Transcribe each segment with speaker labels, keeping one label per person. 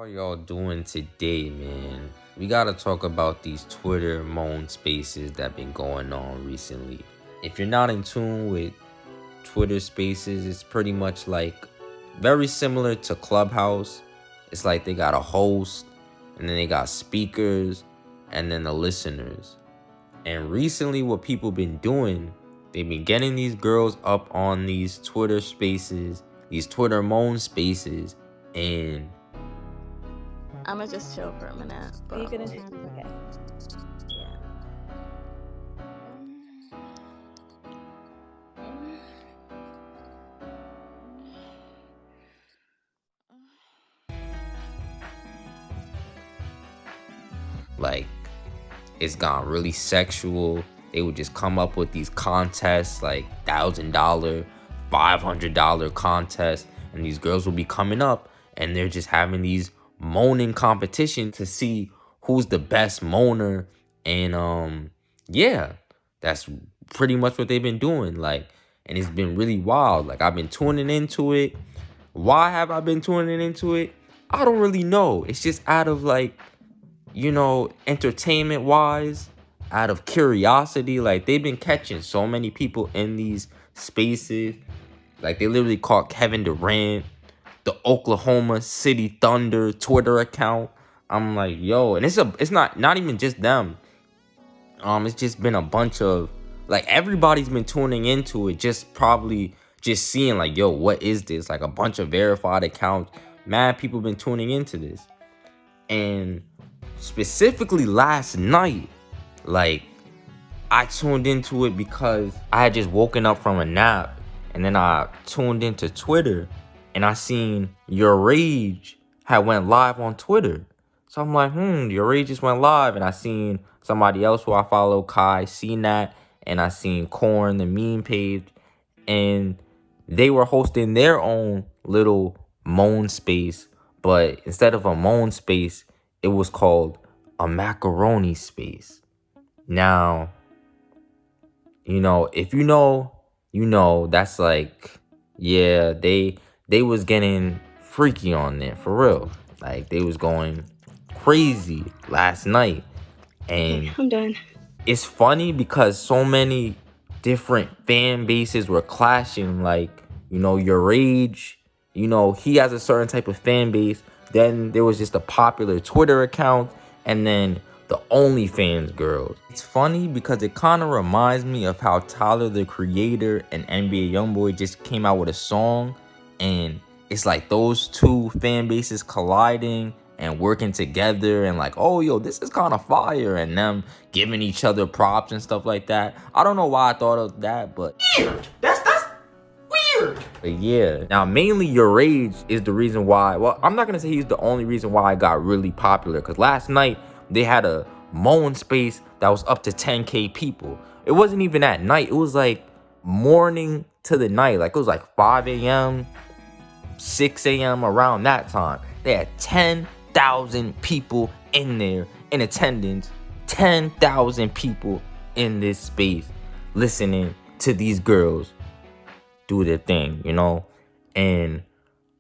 Speaker 1: are y'all doing today, man? We gotta talk about these Twitter MoanSpaces that been going on recently. If you're not in tune with Twitter Spaces, it's pretty much like very similar to Clubhouse. It's like they got a host, and then they got speakers, and then the listeners. And recently, what people been doing, they've been getting these girls up on these Twitter Spaces, these Twitter MoanSpaces, and
Speaker 2: I'ma just chill for a minute.
Speaker 3: Are you gonna? Okay.
Speaker 2: Yeah.
Speaker 1: like it's gone really sexual. They would just come up with these contests, like $1,000, $500 contests, and these girls will be coming up and they're just having these moaning competition to see who's the best moaner. And yeah, that's pretty much what they've been doing. Like, and it's been really wild. Like, I've been tuning into it. Why have I been tuning into it? I don't really know. It's just out of like, entertainment wise, out of curiosity. Like, they've been catching so many people in these spaces. Like, they literally caught Kevin Durant, the Oklahoma City Thunder Twitter account. I'm like, yo, and it's not even just them. It's just been a bunch of, like, everybody's been tuning into it, just seeing like, yo, what is this? Like, a bunch of verified accounts. Mad people been tuning into this. And specifically last night, like, I tuned into it because I had just woken up from a nap, and then I tuned into Twitter, and I seen Your Rage had went live on Twitter. So I'm like, Your Rage just went live, and I seen somebody else who I follow, Kai, seen that, and I seen Corn, the meme page, and they were hosting their own little moan space, but instead of a moan space, it was called a macaroni space. Now, if that's like, yeah, they was getting freaky on there for real. Like, they was going crazy last night. And
Speaker 3: I'm done.
Speaker 1: it's funny because so many different fan bases were clashing. Like, Your Rage, he has a certain type of fan base. Then there was just a popular Twitter account, and then the OnlyFans girls. It's funny because it kind of reminds me of how Tyler, the Creator, and NBA YoungBoy just came out with a song, and it's like those two fan bases colliding and working together, and like, oh, yo, this is kind of fire, and them giving each other props and stuff like that. I don't know why I thought of that, but
Speaker 4: Weird. That's weird.
Speaker 1: But yeah, now mainly Your Rage is the reason why. Well, I'm not gonna say he's the only reason why I got really popular, because last night they had a Moan space that was up to 10K people. It wasn't even at night. It was like morning to the night. Like, it was like 5 a.m., 6 a.m., around that time. They had 10,000 people in there in attendance. 10,000 people in this space listening to these girls do their thing, And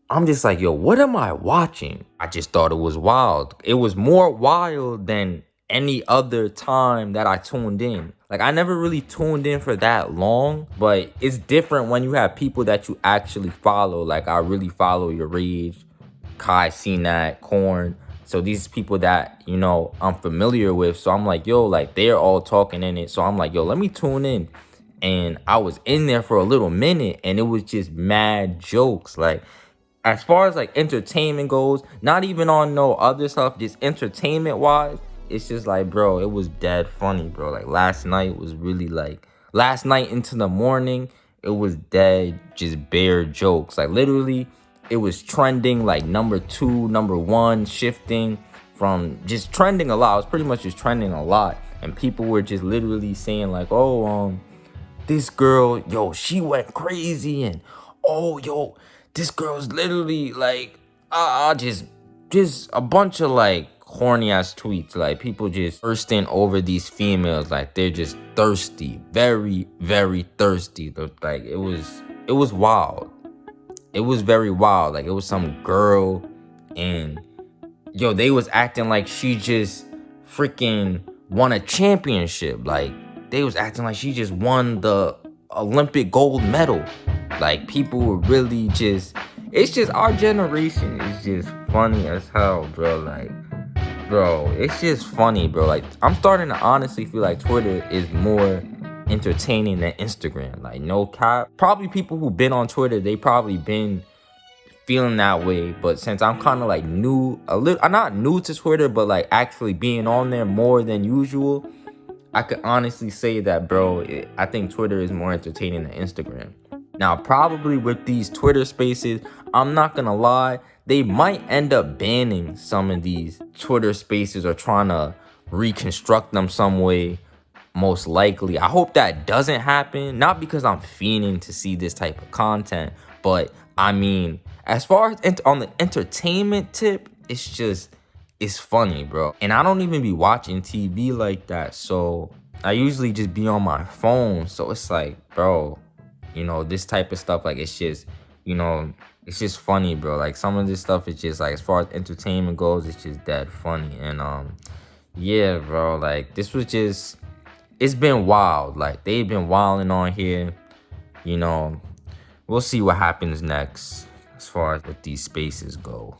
Speaker 1: I'm just like, yo, what am I watching? I just thought it was wild. It was more wild than any other time that I tuned in. Like, I never really tuned in for that long, but it's different when you have people that you actually follow. Like, I really follow Your Rage, Kai, CNAT, Corn. So these people that, I'm familiar with. So I'm like, yo, like, they're all talking in it. So I'm like, yo, let me tune in. And I was in there for a little minute, and it was just mad jokes. Like, as far as like entertainment goes, not even on no other stuff, just entertainment wise, it's just like, bro, it was dead funny, bro. Like, last night was really like, last night into the morning, it was dead, just bare jokes. Like, literally, it was trending like number 2, number 1, shifting from just trending a lot. It was pretty much just trending a lot. And people were just literally saying like, oh, this girl, yo, she went crazy, and oh, yo, this girl's literally like, just a bunch of like horny ass tweets. Like, people just thirsting over these females. Like, they're just thirsty, very, very thirsty. Like, it was wild. It was very wild. Like, it was some girl, and yo, they was acting like she just freaking won a championship. Like, they was acting like she just won the Olympic gold medal. Like, people were really just, it's just our generation is just funny as hell, bro. Like, bro, it's just funny, bro. Like, I'm starting to honestly feel like Twitter is more entertaining than Instagram. Like, no cap. Probably people who been on Twitter, they probably been feeling that way. But since I'm kind of like new, I'm not new to Twitter, but like actually being on there more than usual, I could honestly say that, bro, I think Twitter is more entertaining than Instagram. Now, probably with these Twitter spaces, I'm not gonna lie, they might end up banning some of these Twitter spaces or trying to reconstruct them some way, most likely. I hope that doesn't happen, not because I'm fiending to see this type of content, but I mean, as far as on the entertainment tip, it's funny, bro. And I don't even be watching TV like that, so I usually just be on my phone. So it's like, bro, you know, this type of stuff, like, it's just, you know, it's just funny, bro. Like, some of this stuff is just like, as far as entertainment goes, it's just dead funny. And yeah, bro, like, this was just, it's been wild. Like, they've been wilding on here. You know, we'll see what happens next as far as what these spaces go.